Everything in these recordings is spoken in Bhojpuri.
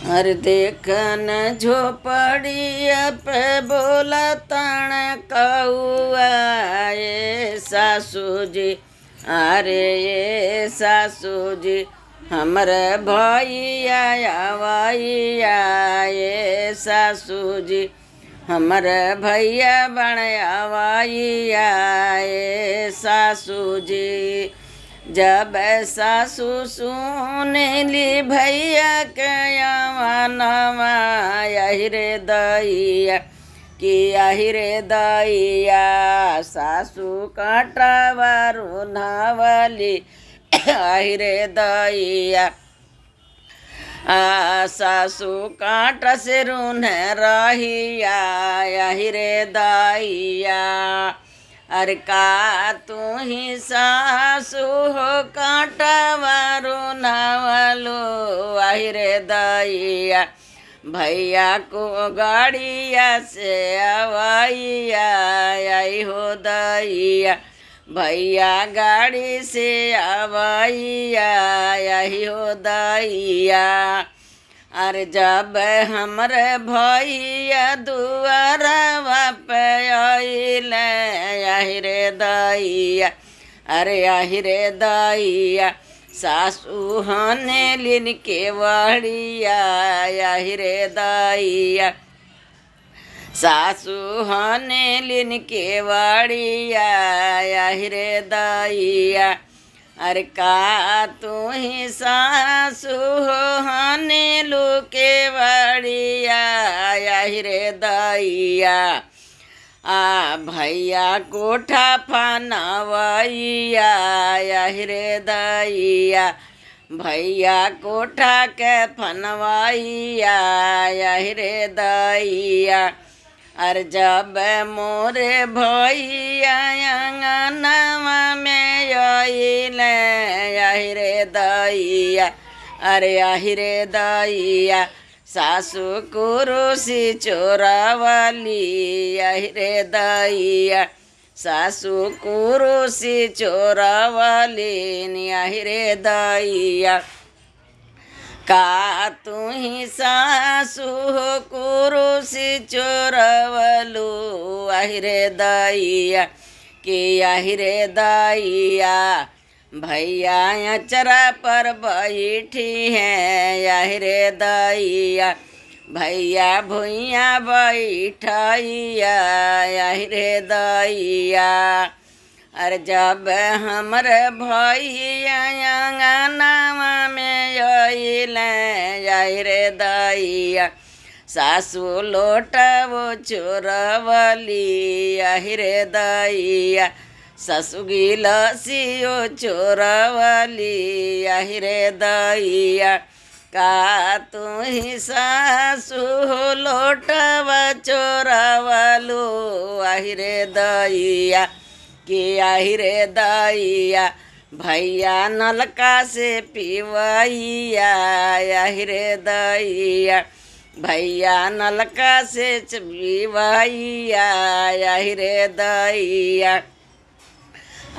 अरे देखन झोपड़िया पे बोला तण कौआ ये सासू जी। अरे ये सासू जी हमरे भैया आवैया ये सासू जी हमरे भैया बण आवैया ये सासू जी। जब सासू सुनेली भैया के नवा यही रे दैया कि यही रे दैया सासू कांटावारू नावली यही रे दैया सासू कांटा से रून रहिया यही रे दैया। अरे का तू ही सासू हो कांटावारू नावलो यही रे दैया भैया को गाड़िया से आवैया यही हो दैया भैया गाड़ी से आवैया यही हो दैया। अरे जब हमरे भैया दुआरवा पे अइले यही रे दैया अरे यही रे दैया सासू हने लिन के वाड़िया यही रे दैया सासू हने लिन के वाड़िया यही रे दैया। अरे का तू ही सासू हो हने लू के वाड़िया यही रे दैया भैया कोठा फनवैया यही रे दैया भैया कोठा के फनवैया यही रे दैया। अरे जब मोरे भैया अंगनवा में अइले यही रे दैया अरे यही रे दैया सासू कुरुसी चोरावली यही रे दैया सासू कुरुसी चोरावली यही रे दैया। का तू ही सासू हो कुरुसी चोरवलू यही रे दैया कि यही रे दैया भैया अचरा पर बैठी है यही रे दैया भैया भुइया बैठैया यही रे दैया। अरे जब हमरे भैया अंगनवा में अइले यही रे दैया सासू लोटवो चोरवली यही रे दैया सासू गिलसियो चोरवली यही रे दैया। का तू ही सासू लोटवा चोरवलू यही रे दैया कि यही रे दैया भैया नलका से पीवैया यही रे दैया भैया नलका से पीवैया यही रे दैया।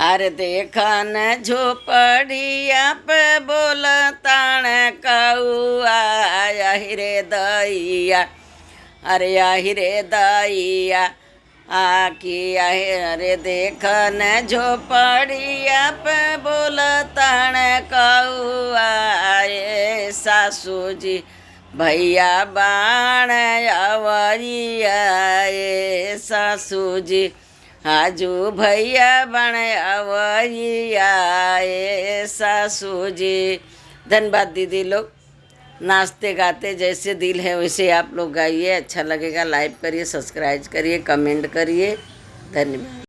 अरे देखन झोपड़िया पे बोलताण कौआ यही रे दैया अरे यही रे दैया कि अरे देखन झोपड़िया पे बोलताण कौआ ये सासू जी भैया बाण आवैया ये सासू जी हाजू भैया बण आवैया ये सासू जी। धन्यवाद दीदी लोग। नाचते गाते जैसे दिल है वैसे आप लोग गाइए। अच्छा लगेगा लाइक करिए सब्सक्राइब करिए कमेंट करिए। धन्यवाद।